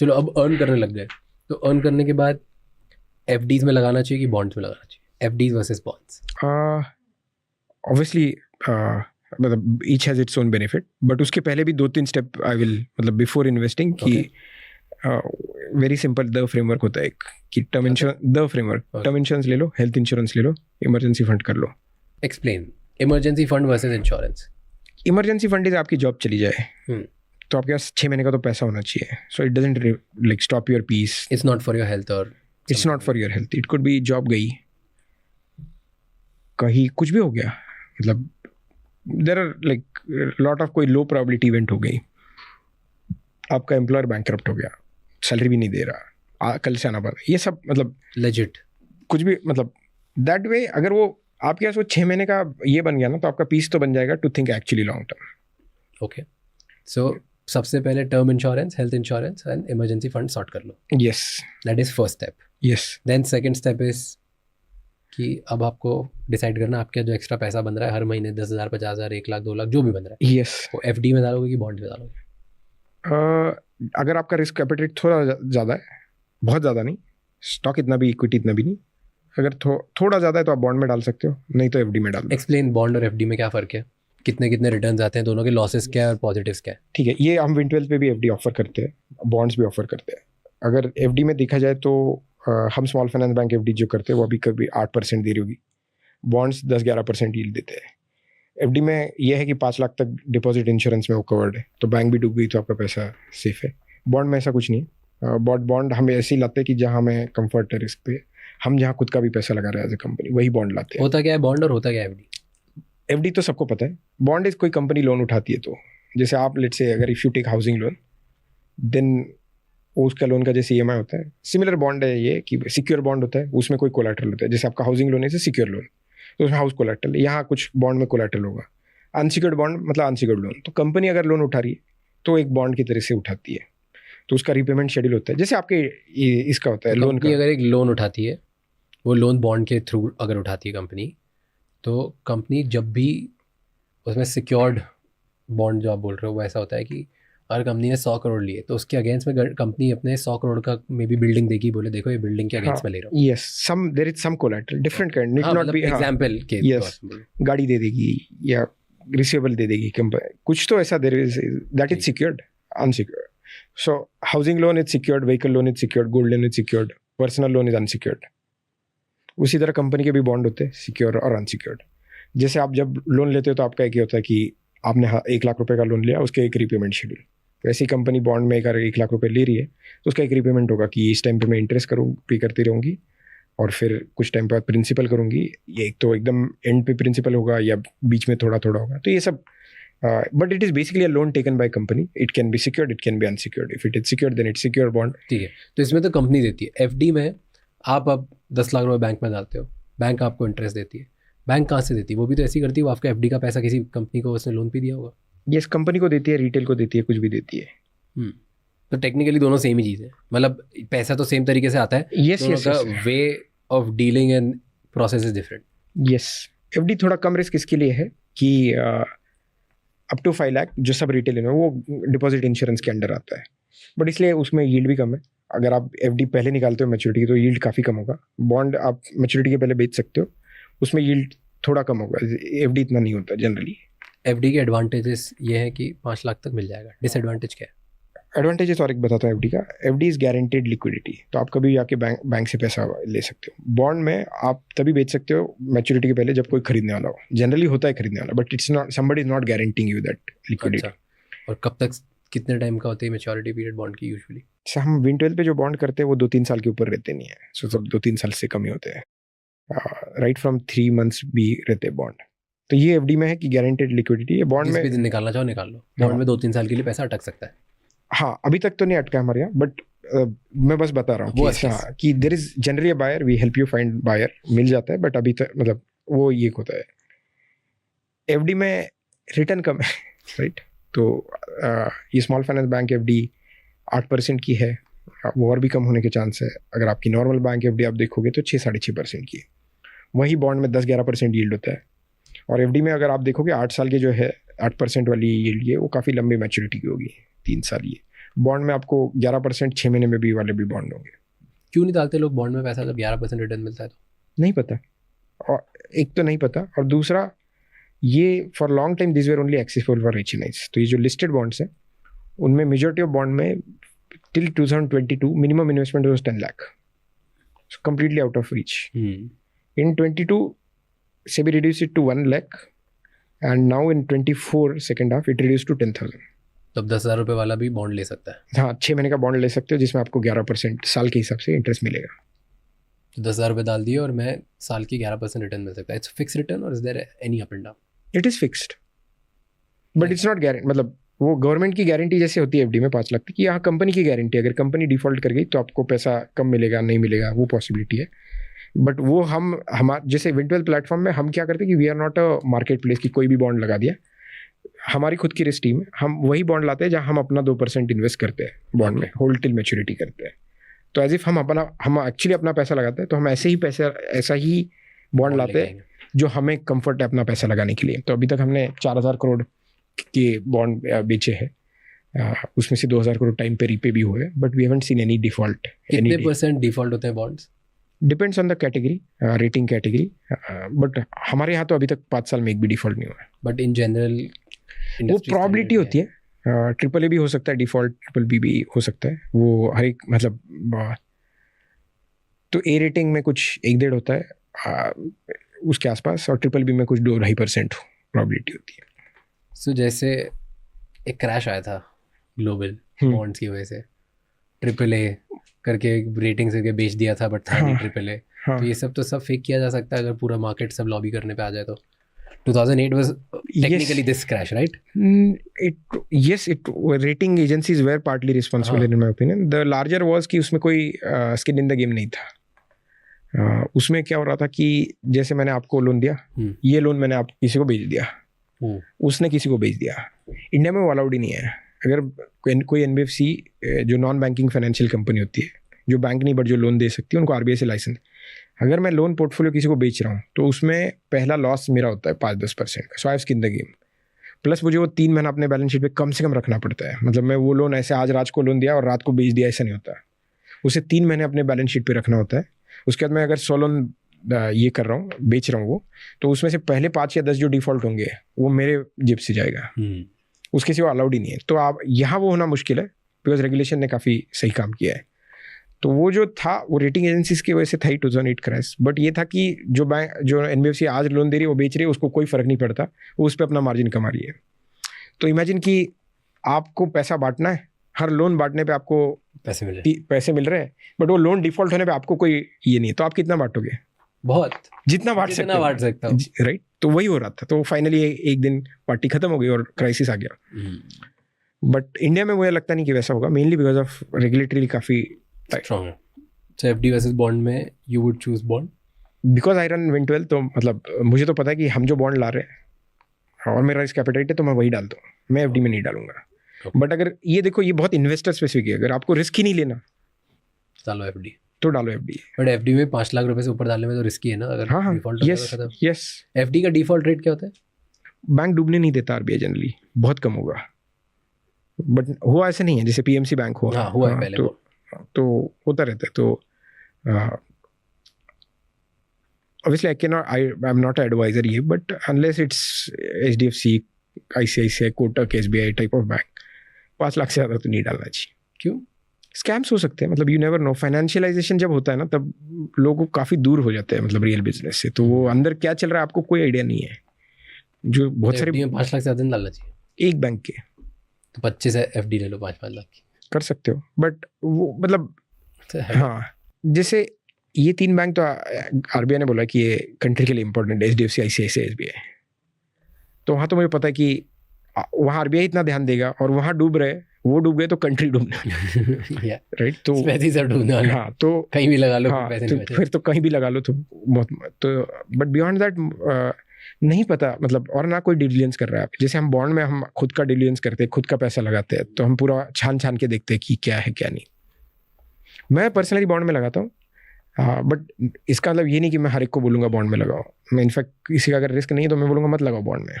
चलो अब अर्न करने लग गए, तो अर्न करने के बाद एफडीज में लगाना चाहिए कि बॉन्ड्स में लगाना चाहिए, एफडीज वर्सेस बॉन्ड्स? ऑब्वियसली मतलब each has its own benefit, but उसके पहले भी 2-3 स्टेप आई विल मतलब बिफोर इन्वेस्टिंग कि वेरी सिंपल द फ्रेमवर्क होता है एक कि term insurance, the framework, term insurance ले लो, हेल्थ इंश्योरेंस ले लो, इमरजेंसी फंड कर लो. Explain emergency fund versus insurance. Emergency fund is आपकी जॉब चली जाए तो आपके पास 6 महीने का तो पैसा होना चाहिए. So it doesn't like stop your peace. It's not for your health और it's not for your health. It could be job गई, कहीं कुछ भी हो गया, मतलब there are like lot of कोई लो प्रोबेबिलिटी इवेंट हो गई, आपका एम्प्लॉयर बैंकरप्ट हो गया, सैलरी भी नहीं दे रहा, कल से आना पड़ा, ये सब मतलब लेजिट कुछ भी मतलब दैट वे. अगर वो आपके पास वो 6 महीने का ये बन गया ना, तो आपका पीस तो बन जाएगा to think actually long term. Okay, so सबसे पहले term insurance, health insurance and emergency fund sort कर लो. Yes, that is first step. Yes. Then second step is कि अब आपको डिसाइड करना आपका जो एक्स्ट्रा पैसा बन रहा है हर महीने 10,000, 50,000, 1 लाख, 2 लाख जो भी बन रहा है, यस, वो एफडी में डालोगे कि बॉन्ड में डालोगे? अगर आपका रिस्क एपेटाइट थोड़ा ज़्यादा है, बहुत ज़्यादा नहीं, स्टॉक इतना भी, इक्विटी इतना भी नहीं, अगर थोड़ा ज़्यादा है तो आप बॉन्ड में डाल सकते हो, नहीं तो एफडी में डाल दो. एक्सप्लेन बॉन्ड और एफडी में क्या फ़र्क है, कितने कितने रिटर्न्स आते हैं, दोनों के लॉसेस क्या है और पॉजिटिव्स क्या है? ठीक है, ये हम विन 12 पे भी एफडी ऑफर करते हैं, बॉन्ड्स भी ऑफर करते हैं. अगर एफडी में देखा जाए तो हम स्मॉल फाइनेंस बैंक एफडी जो करते हैं वो अभी कभी 8% दे रही होगी, बॉन्ड्स 10-11% यील्ड देते हैं. एफडी में ये है कि 5 लाख तक डिपॉजिट इंश्योरेंस में वो कवर्ड है, तो बैंक भी डूब गई तो आपका पैसा सेफ है. बॉन्ड में ऐसा कुछ नहीं है. बॉन्ड हम ऐसे ही लाते हैं कि जहाँ हमें कंफर्ट है रिस्क पे, हम जहाँ खुद का भी पैसा लगा रहे हैं एज ए कंपनी, वही बॉन्ड लाते हैं. होता क्या है बॉन्ड और होता क्या है एफडी? एफडी तो सबको पता है. बॉन्ड इज कोई कंपनी लोन उठाती है, तो जैसे आप लेट्स से अगर if you take housing loan, then उसका लोन का जैसे ईएमआई होता है, सिमिलर बॉन्ड है ये कि सिक्योर बॉन्ड होता है, उसमें कोई कोलैटरल होता है. जैसे आपका हाउसिंग लोन है सिक्योर लोन, तो उसमें हाउस कोलैटरल, यहाँ कुछ बॉन्ड में कोलैटरल होगा. अनसिक्योर्ड बॉन्ड मतलब अनसिक्योर्ड लोन, तो कंपनी अगर लोन उठा रही है तो एक बॉन्ड की तरह से उठाती है, तो उसका रिपेमेंट शेड्यूल होता है जैसे आपके इसका होता है लोन का. अगर एक लोन उठाती है, वो लोन बॉन्ड के थ्रू अगर उठाती है कंपनी, तो कंपनी जब भी उसमें सिक्योर्ड बॉन्ड जो आप बोल रहे हो वो ऐसा होता है कि अगर कंपनी ने 100 करोड़ लिए तो उसके अगेंस्ट में कंपनी अपने 100 करोड़ का मे बी बिल्डिंग देगी, बोले देखो ये बिल्डिंग के अगेंस्ट में ले रहा हूँ. Yes, some there is some collateral, different kind, it not be example के. यस, गाड़ी दे देगी या रिसीवेबल दे देगी कंपनी, कुछ तो ऐसा there is that is secured, unsecured. So housing loan is secured, vehicle loan is secured, gold loan is secured, personal loan is unsecured. उसी तरह कंपनी के भी बॉन्ड होते हैं सिक्योर और अनसिक्योर्ड. जैसे आप जब लोन लेते हो तो आपका एक होता है कि आपने 1 लाख रुपए का लोन लिया, उसके एक रिपेमेंट शेड्यूल. वैसे ही कंपनी बॉन्ड में अगर 1 लाख रुपए ले रही है तो उसका एक रिपेमेंट होगा कि इस टाइम पे मैं इंटरेस्ट पे करती रहूँगी और फिर कुछ टाइम बाद प्रिंसिपल करूँगी. ये एक तो एकदम एंड पे प्रिंसिपल होगा या बीच में थोड़ा थोड़ा होगा, तो ये सब. But it is basically a loan taken by company. It can be secured, it can be unsecured. If it is secured then it's secure bond. ठीक है, तो इसमें तो कंपनी देती है. एफडी में आप अब 10 लाख रुपए बैंक में डालते हो, बैंक आपको इंटरेस्ट देती है. बैंक कहाँ से देती है? वो भी तो ऐसी करती है, वो आपका एफडी का पैसा किसी कंपनी को उसने लोन पे दिया होगा. यस, कंपनी को देती है, रिटेल को देती है, कुछ भी देती है. तो टेक्निकली दोनों सेम ही चीज़ है, मतलब पैसा तो सेम तरीके से आता है. Yes, yes, way of dealing and process is different. Yes, FD थोड़ा कम रिस्क इसके लिए है कि अप टू 5 लाख जो सब रिटेल है वो डिपॉजिट इंश्योरेंस के अंडर आता है, बट इसलिए उसमें यील्ड भी कम है. अगर आप एफडी पहले निकालते हो मैच्योरिटी की तो यील्ड काफ़ी कम होगा. बॉन्ड आप मैच्योरिटी के पहले बेच सकते हो, उसमें यील्ड थोड़ा कम होगा. एफडी इतना नहीं होता जनरली. एफडी के एडवांटेजेस ये है कि 5 लाख तक मिल जाएगा. डिसएडवांटेज क्या है? एडवांटेजेस और एक बताता हूँ एफडी का. एफडी इज गारंटेड लिक्विडिटी, तो आप कभी आके बैंक से पैसा ले सकते हो. बॉन्ड में आप तभी बेच सकते हो मैच्योरिटी के पहले जब कोई खरीदने वाला हो. जनरली होता है खरीदने वाला, but it's not, somebody is not guaranteeing you that liquidity. और कब तक, कितने टाइम का होती है मैच्योरिटी पीरियड बॉन्ड की यूजुअली? हम विन 12 पे जो बॉन्ड करते हैं वो 2-3 साल के ऊपर रहते नहीं है. सो सब 2-3 साल से कम ही होते हैं. राइट फ्रॉम 3 मंथ्स भी रहते हैं बॉन्ड. तो ये एफडी में है कि गारंटेड लिक्विडिटी है. बॉन्ड में निकालना चाहो निकाल लो. बॉन्ड में 2-3 साल के लिए पैसा अटक सकता है. हाँ, अभी तक तो नहीं अटका हमारे यहाँ, बट मैं बस बता रहा हूँ कि there is generally a buyer, we help you find buyer, मिल जाता है. बट अभी तक मतलब वो ये होता है. एफडी में रिटर्न कम है, राइट. तो ये स्मॉल फाइनेंस बैंक एफडी 8% की है, वो और भी कम होने के चांस है. अगर आपकी नॉर्मल बैंक एफडी आप देखोगे तो 6-6.5% की है. वही बॉन्ड में 10-11% यील्ड होता है. और एफडी में अगर आप देखोगे 8 साल के जो है 8% वाली यील्ड, ये वो काफ़ी लंबी मैच्योरिटी की होगी, 3 साल. ये बॉन्ड में आपको 11% 6 महीने में भी वाले भी बॉन्ड होंगे। क्यों नहीं डालते लोग बॉन्ड में पैसा जब 11% रिटर्न मिलता है तो? नहीं पता, और एक तो नहीं पता, और दूसरा ये for long time this were only accessible for rich nights. तो ये जो लिस्टेड बॉन्ड्स हैं उनमें मेजॉरिटी ऑफ बॉन्ड में till 2022 minimum investment was 10 lakh, completely out of reach. In 22 SEBI reduced it to 1 lakh, and now in 24 second half it reduced to 10,000. तब 10,000 रुपये वाला भी बॉन्ड ले सकता है? हाँ, 6 महीने का बॉन्ड ले सकते हो जिसमें आपको 11% साल के हिसाब से इंटरेस्ट मिलेगा। तो 10,000 रुपये डाल दिए और मैं साल की 11% रिटर्न मिल सकता है। इट्स फिक्स रिटर्न और is there any up and down? It is fixed but it's not guarantee, मतलब वो गवर्नमेंट की गारंटी जैसे होती है एफडी में 5 लाख की, कि यहाँ कंपनी की गारंटी, अगर कंपनी डिफॉल्ट कर गई तो आपको पैसा कम मिलेगा नहीं मिलेगा वो पॉसिबिलिटी है। बट वो हम जैसे विंटवेल प्लेटफॉर्म में हम क्या करते हैं कि we are not a market place की कोई भी बॉन्ड लगा दिया, हमारी खुद की रिस्क टीम है, हम वही बॉन्ड लाते हैं जहाँ हम अपना 2% इन्वेस्ट करते हैं बॉन्ड में, होल्ड टिल मैच्योरिटी करते हैं। तो एज इफ हम एक्चुअली अपना पैसा लगाते हैं, तो हम ऐसा ही बॉन्ड लाते हैं जो हमें कंफर्ट है अपना पैसा लगाने के लिए। तो अभी तक हमने 4,000 करोड़ के बॉन्ड बेचे हैं, उसमें से 2,000 करोड़ टाइम पे रीपे भी हुए, but we haven't seen any default. कितने % डिफॉल्ट होते हैं bonds? Depends on the category, rating category, but हमारे यहाँ तो अभी तक 5 साल में एक भी डिफॉल्ट नहीं हुआ है। बट इन जनरल वो प्रॉबिलिटी होती है, ट्रिपल ए भी हो सकता है डिफॉल्ट, ट्रिपल बी भी हो सकता है, वो हर एक मतलब तो ए रेटिंग में कुछ 1-1.5 होता है उसके आसपास, और ट्रिपल बी में कुछ 2-2.5% प्रॉबिलिटी होती है। सो जैसे एक क्रैश आया था ग्लोबल बॉन्ड्स की वजह से, ट्रिपल ए करके रेटिंग से बेच दिया था, बट था नहीं ट्रिपल ए। तो ये सब तो सब फेक किया जा सकता है अगर पूरा मार्केट सब लॉबी करने पे आ जाए तो। 2008 was technically this crash, right? Rating agencies were partly responsible in my opinion. The larger was कि उसमें कोई skin in the game नहीं था। उसमें क्या हो रहा था कि जैसे मैंने आपको लोन दिया, ये लोन मैंने आप किसी को बेच दिया, उसने किसी को बेच दिया। इंडिया में वो अलाउड ही नहीं है। अगर कोई NBFC जो नॉन बैंकिंग फाइनेंशियल कंपनी होती है, जो बैंक नहीं बट जो लोन दे सकती है, उनको RBI से लाइसेंस, अगर मैं लोन पोर्टफोलियो किसी को बेच रहा हूँ तो उसमें पहला लॉस मेरा होता है 5-10% का। So I have skin the game. Plus मुझे वो 3 महीना अपने बैलेंस शीट पे कम से कम रखना पड़ता है। मतलब मैं वो लोन ऐसे आज रात को लोन दिया और रात को बेच दिया, ऐसा नहीं होता। उसे 3 महीने अपने बैलेंस शीट पे रखना होता है। उसके बाद मैं अगर 100 लोन ये कर रहा हूँ, बेच रहा हूँ वो, तो उसमें से पहले 5 या 10 जो डिफॉल्ट होंगे वो मेरे जेब से जाएगा, उसके सिवा अलाउड ही नहीं है। तो आप यहाँ वो होना मुश्किल है, बिकॉज रेगुलेशन ने काफ़ी सही काम किया है। तो वो जो था वो रेटिंग एजेंसीज की वजह से था ही 2008 क्रैश। बट ये था कि जो NBFC आज लोन दे रही है वो बेच रही है, उसको कोई फर्क नहीं पड़ता, वो उस पर अपना मार्जिन कमा रही है। तो इमेजिन कि आपको पैसा बांटना है, हर लोन बांटने पे आपको पैसे मिल रहे हैं, बट वो लोन डिफॉल्ट होने पे आपको कोई ये नहीं है, तो आप कितना बांटोगे? बहुत, जितना बांट सकते हो, राइट। तो वही हो रहा था। तो फाइनली एक दिन पार्टी खत्म हो गई और क्राइसिस आ गया। बट इंडिया में मुझे लगता नहीं कि वैसा होगा, मेनली बिकॉज ऑफ रेगुलेटरी काफ़ी स्ट्रॉन्ग है। So FD वर्सेस बॉन्ड में you would choose bond? Because I run Wint Wealth, तो मतलब मुझे तो पता है कि हम जो बॉन्ड ला रहे हैं और मेरा रिस्क एपेटाइट है, तो मैं वही डालता हूँ, मैं FD में नहीं डालूंगा। बट अगर ये देखो, ये बहुत इन्वेस्टर स्पेसिफिक है, अगर आपको रिस्क ही नहीं लेना डालो FD, तो डालो FD। बट FD में 5 लाख रुपए से ऊपर डालने में तो रिस्की है ना, अगर डिफॉल्ट होता है। यस। FD का डिफॉल्ट रेट क्या होता है? बैंक डूबने नहीं देता RBI जनरली, बहुत कम होगा। बट हुआ ऐसे नहीं है जैसे PMC बैंक हुआ है पहले, तो होता रहता है। तो obviously I'm not an advisor here, but unless it's HDFC, ICICI, Kotak, SBI type of bank, 5 lakh से ज़्यादा तो नहीं डालना चाहिए। क्यों? स्कैम्स हो सकते हैं, मतलब यू नेवर नो। फाइनेंशियलाइजेशन जब होता है ना, तब लोग काफ़ी दूर हो जाते हैं मतलब रियल बिजनेस से, तो वो अंदर क्या चल रहा है आपको कोई आइडिया नहीं है। जो बहुत सारे 5 लाख से ज़्यादा नहीं डालना चाहिए एक बैंक के, तो 25 FD ले लो 5-5 लाख की, कर सकते हो। बट वो मतलब हाँ, जैसे ये 3 बैंक तो RBI ने बोला कि ये कंट्री के लिए इंपॉर्टेंट है, HDFC, ICICI, SBI। तो वहाँ तो मुझे पता है कि वहाँ RBI इतना ध्यान देगा, और वहाँ डूब रहे, वो डूब गए तो कंट्री डूबना राइट। तो हाँ, तो कहीं भी लगा लो, तो फिर तो कहीं भी लगा लो तो बहुत। तो बट बियॉन्ड दैट नहीं पता, मतलब और ना कोई डिलीजेंस कर रहा है। जैसे हम बॉन्ड में हम खुद का डिलीजेंस करते हैं, खुद का पैसा लगाते हैं, तो हम पूरा छान के देखते हैं कि क्या है क्या नहीं। मैं पर्सनली बॉन्ड में लगाता हूँ, बट इसका मतलब ये नहीं कि मैं हर एक को बोलूँगा बॉन्ड में लगाओ। मैं इनफैक्ट किसी का अगर रिस्क नहीं है तो मैं बोलूँगा मत लगाओ बॉन्ड में।